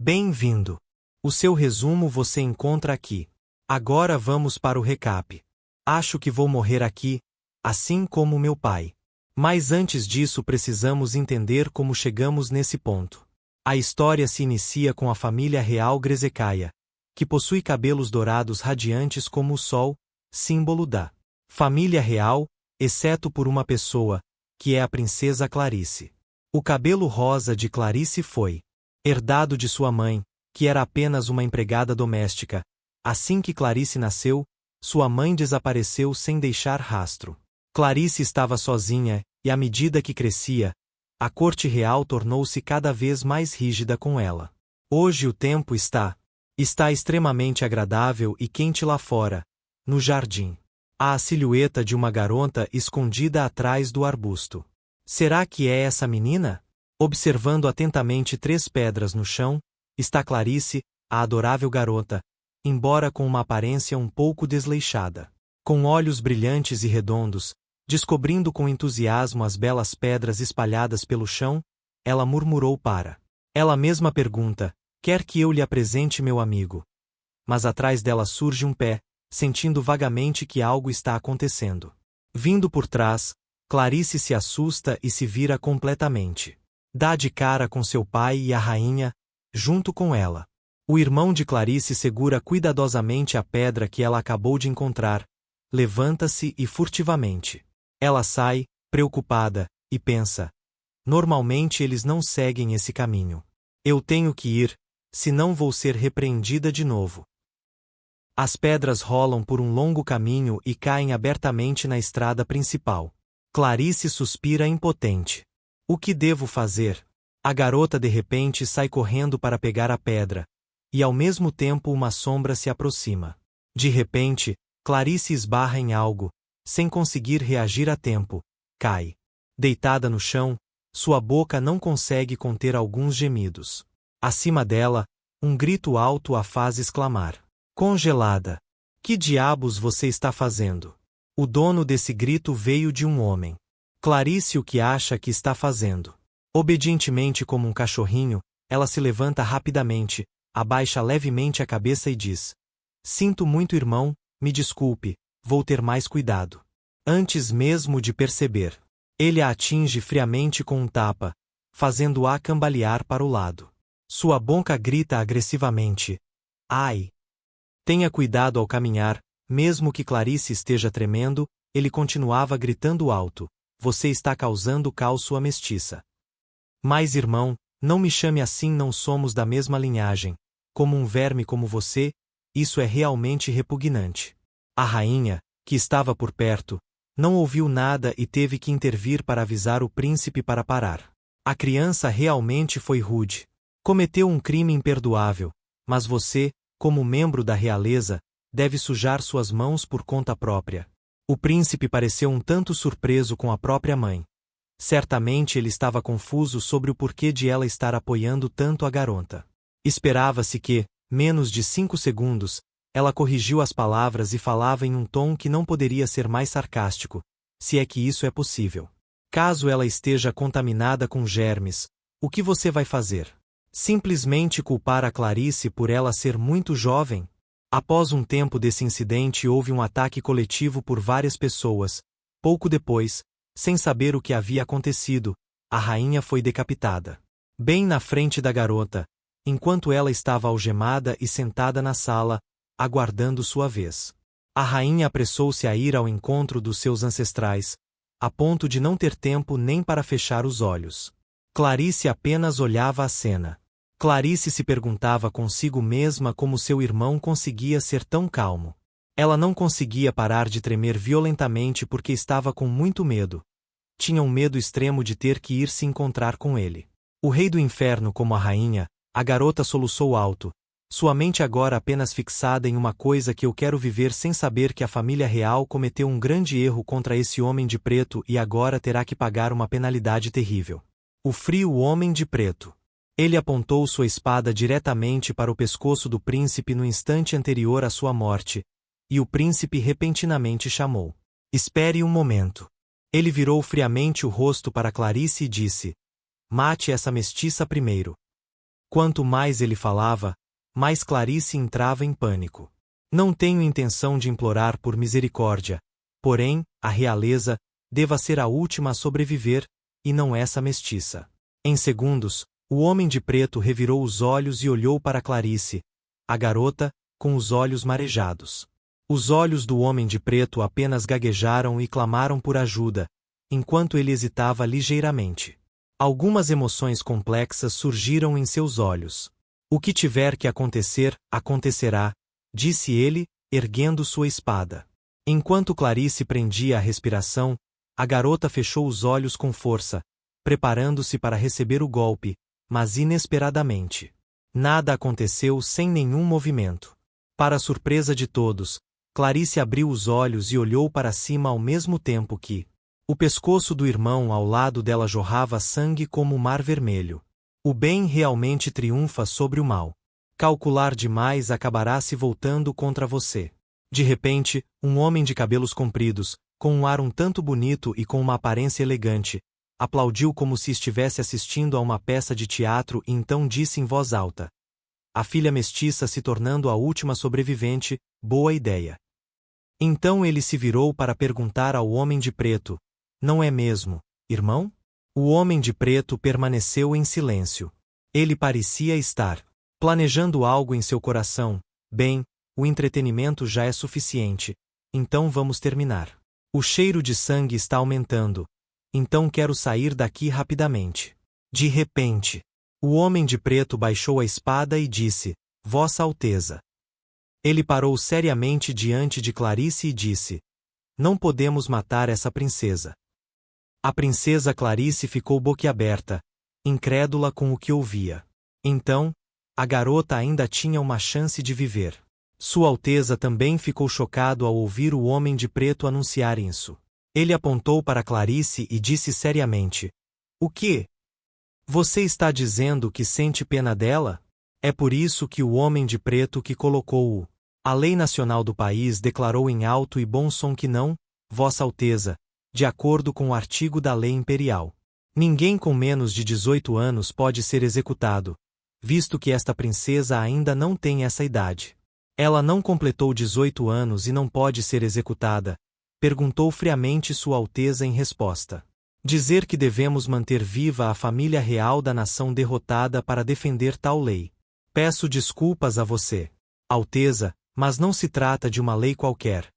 Bem-vindo. O seu resumo você encontra aqui. Agora vamos para o recap. Acho que vou morrer aqui, assim como meu pai. Mas antes disso precisamos entender como chegamos nesse ponto. A história se inicia com a família real Grezekaia, que possui cabelos dourados radiantes como o sol, símbolo da família real, exceto por uma pessoa, que é a princesa Clarice. O cabelo rosa de Clarice foi herdado de sua mãe, que era apenas uma empregada doméstica. Assim que Clarice nasceu, sua mãe desapareceu sem deixar rastro. Clarice estava sozinha, e à medida que crescia, a corte real tornou-se cada vez mais rígida com ela. Hoje o tempo está extremamente agradável e quente lá fora, no jardim. Há a silhueta de uma garota escondida atrás do arbusto. Será que é essa menina? Observando atentamente 3 pedras no chão, está Clarice, a adorável garota, embora com uma aparência um pouco desleixada. Com olhos brilhantes e redondos, descobrindo com entusiasmo as belas pedras espalhadas pelo chão, ela murmurou para ela mesma pergunta: quer que eu lhe apresente meu amigo? Mas atrás dela surge um pé, sentindo vagamente que algo está acontecendo. Vindo por trás, Clarice se assusta e se vira completamente. Dá de cara com seu pai e a rainha, junto com ela. O irmão de Clarice segura cuidadosamente a pedra que ela acabou de encontrar, levanta-se e furtivamente. Ela sai, preocupada, e pensa: normalmente eles não seguem esse caminho. Eu tenho que ir, senão vou ser repreendida de novo. As pedras rolam por um longo caminho e caem abertamente na estrada principal. Clarice suspira impotente. O que devo fazer? A garota de repente sai correndo para pegar a pedra, e ao mesmo tempo uma sombra se aproxima. De repente, Clarice esbarra em algo, sem conseguir reagir a tempo, cai. Deitada no chão, sua boca não consegue conter alguns gemidos. Acima dela, um grito alto a faz exclamar: congelada! Que diabos você está fazendo? O dono desse grito veio de um homem. Clarice o que acha que está fazendo? Obedientemente como um cachorrinho, ela se levanta rapidamente, abaixa levemente a cabeça e diz: sinto muito, irmão, me desculpe, vou ter mais cuidado. Antes mesmo de perceber, ele a atinge friamente com um tapa, fazendo-a cambalear para o lado. Sua boca grita agressivamente: ai! Tenha cuidado ao caminhar. Mesmo que Clarice esteja tremendo, ele continuava gritando alto: você está causando caos, sua mestiça. Mas irmão, não me chame assim, não somos da mesma linhagem. Como um verme como você, isso é realmente repugnante. A rainha, que estava por perto, não ouviu nada e teve que intervir para avisar o príncipe para parar. A criança realmente foi rude. Cometeu um crime imperdoável, mas você, como membro da realeza, deve sujar suas mãos por conta própria. O príncipe pareceu um tanto surpreso com a própria mãe. Certamente ele estava confuso sobre o porquê de ela estar apoiando tanto a garota. Esperava-se que, menos de 5 segundos, ela corrigiu as palavras e falava em um tom que não poderia ser mais sarcástico, se é que isso é possível. Caso ela esteja contaminada com germes, o que você vai fazer? Simplesmente culpar a Clarice por ela ser muito jovem? Após um tempo desse incidente houve um ataque coletivo por várias pessoas. Pouco depois, sem saber o que havia acontecido, a rainha foi decapitada. Bem na frente da garota, enquanto ela estava algemada e sentada na sala, aguardando sua vez. A rainha apressou-se a ir ao encontro dos seus ancestrais, a ponto de não ter tempo nem para fechar os olhos. Clarice apenas olhava a cena. Clarice se perguntava consigo mesma como seu irmão conseguia ser tão calmo. Ela não conseguia parar de tremer violentamente porque estava com muito medo. Tinha um medo extremo de ter que ir se encontrar com ele. O rei do inferno como a rainha, a garota soluçou alto, sua mente agora apenas fixada em uma coisa: que eu quero viver sem saber que a família real cometeu um grande erro contra esse homem de preto e agora terá que pagar uma penalidade terrível. O frio homem de preto. Ele apontou sua espada diretamente para o pescoço do príncipe no instante anterior à sua morte, e o príncipe repentinamente chamou: espere um momento. Ele virou friamente o rosto para Clarice e disse: mate essa mestiça primeiro. Quanto mais ele falava, mais Clarice entrava em pânico. Não tenho intenção de implorar por misericórdia, porém, a realeza deva ser a última a sobreviver, e não essa mestiça. Em segundos, o homem de preto revirou os olhos e olhou para Clarice, a garota, com os olhos marejados. Os olhos do homem de preto apenas gaguejaram e clamaram por ajuda, enquanto ele hesitava ligeiramente. Algumas emoções complexas surgiram em seus olhos. O que tiver que acontecer, acontecerá, disse ele, erguendo sua espada. Enquanto Clarice prendia a respiração, a garota fechou os olhos com força, preparando-se para receber o golpe, mas inesperadamente. Nada aconteceu sem nenhum movimento. Para a surpresa de todos, Clarice abriu os olhos e olhou para cima ao mesmo tempo que o pescoço do irmão ao lado dela jorrava sangue como o mar vermelho. O bem realmente triunfa sobre o mal. Calcular demais acabará se voltando contra você. De repente, um homem de cabelos compridos, com um ar um tanto bonito e com uma aparência elegante, aplaudiu como se estivesse assistindo a uma peça de teatro e então disse em voz alta: a filha mestiça se tornando a última sobrevivente, boa ideia. Então ele se virou para perguntar ao homem de preto: não é mesmo, irmão? O homem de preto permaneceu em silêncio. Ele parecia estar planejando algo em seu coração. Bem, o entretenimento já é suficiente, então vamos terminar. O cheiro de sangue está aumentando, então quero sair daqui rapidamente. De repente, o homem de preto baixou a espada e disse: Vossa Alteza. Ele parou seriamente diante de Clarice e disse: não podemos matar essa princesa. A princesa Clarice ficou boquiaberta, incrédula com o que ouvia. Então, a garota ainda tinha uma chance de viver. Sua Alteza também ficou chocado ao ouvir o homem de preto anunciar isso. Ele apontou para Clarice e disse seriamente: o quê? Você está dizendo que sente pena dela? É por isso que o homem de preto que colocou a lei nacional do país declarou em alto e bom som que não, Vossa Alteza, de acordo com o artigo da lei imperial. Ninguém com menos de 18 anos pode ser executado, visto que esta princesa ainda não tem essa idade. Ela não completou 18 anos e não pode ser executada, perguntou friamente Sua Alteza em resposta. Dizer que devemos manter viva a família real da nação derrotada para defender tal lei. Peço desculpas a você, Alteza, mas não se trata de uma lei qualquer.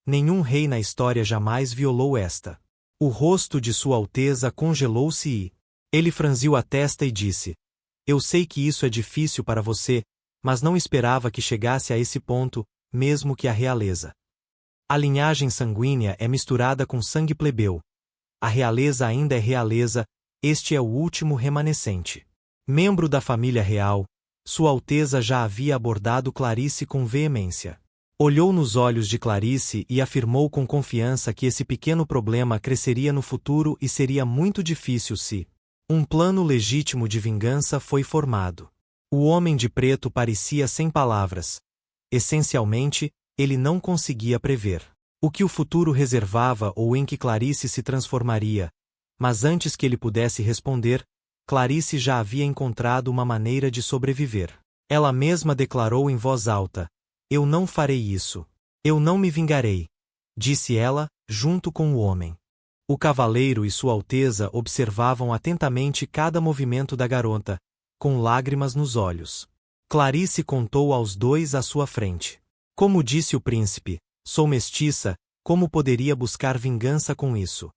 Nenhum rei na história jamais violou esta. O rosto de Sua Alteza congelou-se e ele franziu a testa e disse: eu sei que isso é difícil para você, mas não esperava que chegasse a esse ponto, mesmo que a realeza. A linhagem sanguínea é misturada com sangue plebeu. A realeza ainda é realeza, este é o último remanescente. Membro da família real, Sua Alteza já havia abordado Clarice com veemência. Olhou nos olhos de Clarice e afirmou com confiança que esse pequeno problema cresceria no futuro e seria muito difícil se um plano legítimo de vingança foi formado. O homem de preto parecia sem palavras. Essencialmente, ele não conseguia prever o que o futuro reservava ou em que Clarice se transformaria, mas antes que ele pudesse responder, Clarice já havia encontrado uma maneira de sobreviver. Ela mesma declarou em voz alta: eu não farei isso. Eu não me vingarei, disse ela, junto com o homem. O cavaleiro e Sua Alteza observavam atentamente cada movimento da garota, com lágrimas nos olhos. Clarice contou aos dois à sua frente. Como disse o príncipe, sou mestiça, como poderia buscar vingança com isso?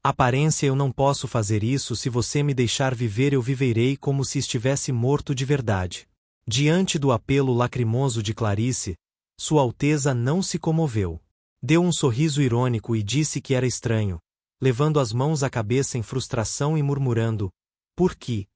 Aparência, eu não posso fazer isso. Se você me deixar viver, eu viverei como se estivesse morto de verdade. Diante do apelo lacrimoso de Clarice, Sua Alteza não se comoveu. Deu um sorriso irônico e disse que era estranho, levando as mãos à cabeça em frustração e murmurando: por que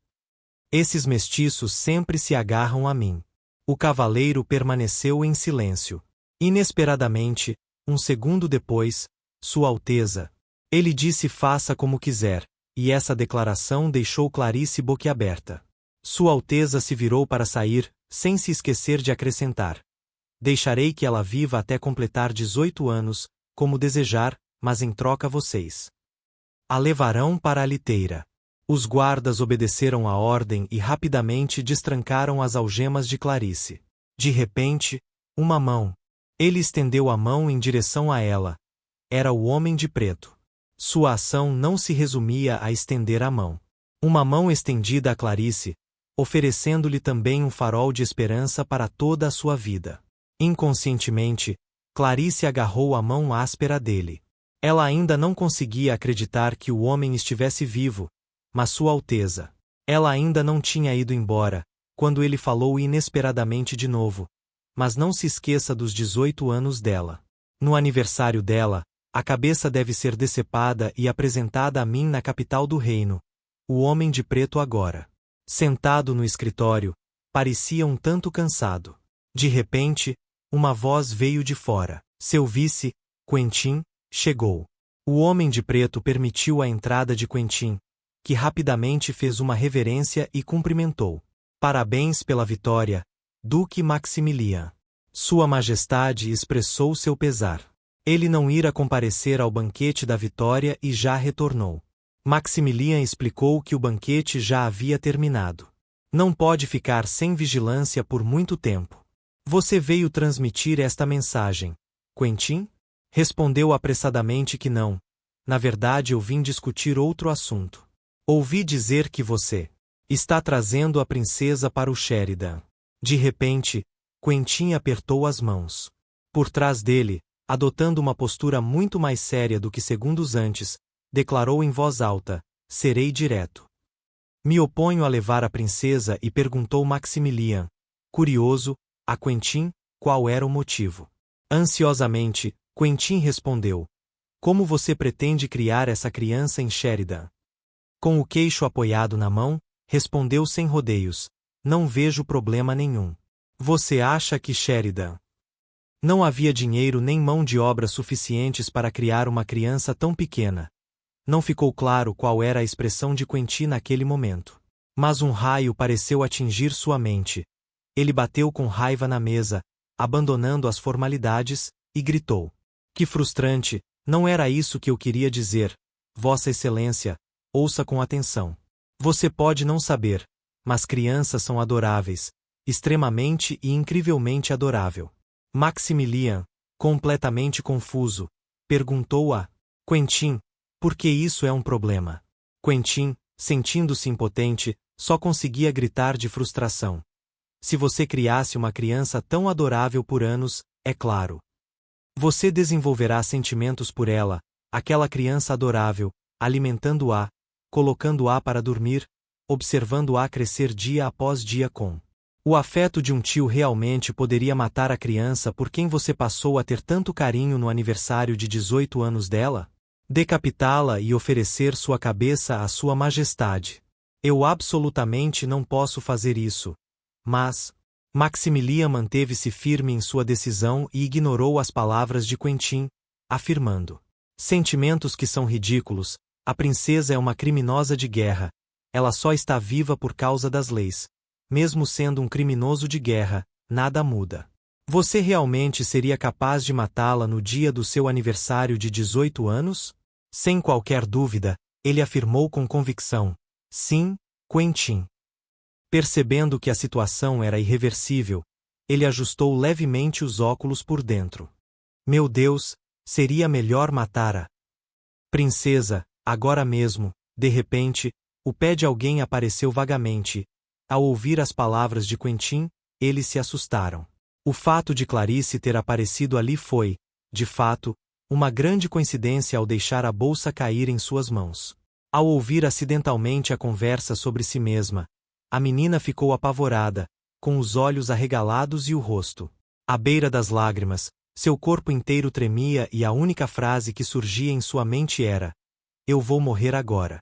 esses mestiços sempre se agarram a mim? O cavaleiro permaneceu em silêncio. Inesperadamente, um segundo depois, Sua Alteza. Ele disse: faça como quiser, e essa declaração deixou Clarice boquiaberta. Sua Alteza se virou para sair, sem se esquecer de acrescentar: deixarei que ela viva até completar 18 anos, como desejar, mas em troca vocês a levarão para a liteira. Os guardas obedeceram à ordem e rapidamente destrancaram as algemas de Clarice. De repente, uma mão. Ele estendeu a mão em direção a ela. Era o homem de preto. Sua ação não se resumia a estender a mão. Uma mão estendida a Clarice, oferecendo-lhe também um farol de esperança para toda a sua vida. Inconscientemente, Clarice agarrou a mão áspera dele. Ela ainda não conseguia acreditar que o homem estivesse vivo, mas Sua Alteza. Ela ainda não tinha ido embora, quando ele falou inesperadamente de novo. Mas não se esqueça dos 18 anos dela. No aniversário dela, a cabeça deve ser decepada e apresentada a mim na capital do reino. O homem de preto agora, sentado no escritório, parecia um tanto cansado. De repente, uma voz veio de fora. Seu vice, Quentin, chegou. O homem de preto permitiu a entrada de Quentin, que rapidamente fez uma reverência e cumprimentou. Parabéns pela vitória, Duque Maximilian. Sua Majestade expressou seu pesar. Ele não ira comparecer ao banquete da vitória e já retornou. Maximilian explicou que o banquete já havia terminado. Não pode ficar sem vigilância por muito tempo. Você veio transmitir esta mensagem, Quentin? Respondeu apressadamente que não. Na verdade, eu vim discutir outro assunto. Ouvi dizer que você está trazendo a princesa para o Sheridan. De repente, Quentin apertou as mãos. Por trás dele, adotando uma postura muito mais séria do que segundos antes, declarou em voz alta: serei direto. Me oponho a levar a princesa e perguntou Maximilian, curioso, a Quentin, qual era o motivo. Ansiosamente, Quentin respondeu: como você pretende criar essa criança em Sheridan? Com o queixo apoiado na mão, respondeu sem rodeios: não vejo problema nenhum. Você acha que Sheridan? Não havia dinheiro nem mão de obra suficientes para criar uma criança tão pequena. Não ficou claro qual era a expressão de Quentin naquele momento. Mas um raio pareceu atingir sua mente. Ele bateu com raiva na mesa, abandonando as formalidades, e gritou: que frustrante, não era isso que eu queria dizer. Vossa Excelência, ouça com atenção. Você pode não saber, mas crianças são adoráveis, extremamente e incrivelmente adorável. Maximilian, completamente confuso, perguntou a Quentin, por que isso é um problema? Quentin, sentindo-se impotente, só conseguia gritar de frustração. Se você criasse uma criança tão adorável por anos, é claro. Você desenvolverá sentimentos por ela, aquela criança adorável, alimentando-a, colocando-a para dormir, observando-a crescer dia após dia com o afeto de um tio. Realmente poderia matar a criança por quem você passou a ter tanto carinho no aniversário de 18 anos dela? Decapitá-la e oferecer sua cabeça à Sua Majestade. Eu absolutamente não posso fazer isso. Mas Maximilian manteve-se firme em sua decisão e ignorou as palavras de Quentin, afirmando: sentimentos que são ridículos. A princesa é uma criminosa de guerra. Ela só está viva por causa das leis. Mesmo sendo um criminoso de guerra, nada muda. Você realmente seria capaz de matá-la no dia do seu aniversário de 18 anos? Sem qualquer dúvida, ele afirmou com convicção: sim, Quentin. Percebendo que a situação era irreversível, ele ajustou levemente os óculos por dentro. Meu Deus, seria melhor matar a princesa, agora mesmo. De repente, o pé de alguém apareceu vagamente. Ao ouvir as palavras de Quentin, eles se assustaram. O fato de Clarice ter aparecido ali foi, de fato, uma grande coincidência ao deixar a bolsa cair em suas mãos. Ao ouvir acidentalmente a conversa sobre si mesma, a menina ficou apavorada, com os olhos arregalados e o rosto à beira das lágrimas. Seu corpo inteiro tremia e a única frase que surgia em sua mente era: eu vou morrer agora.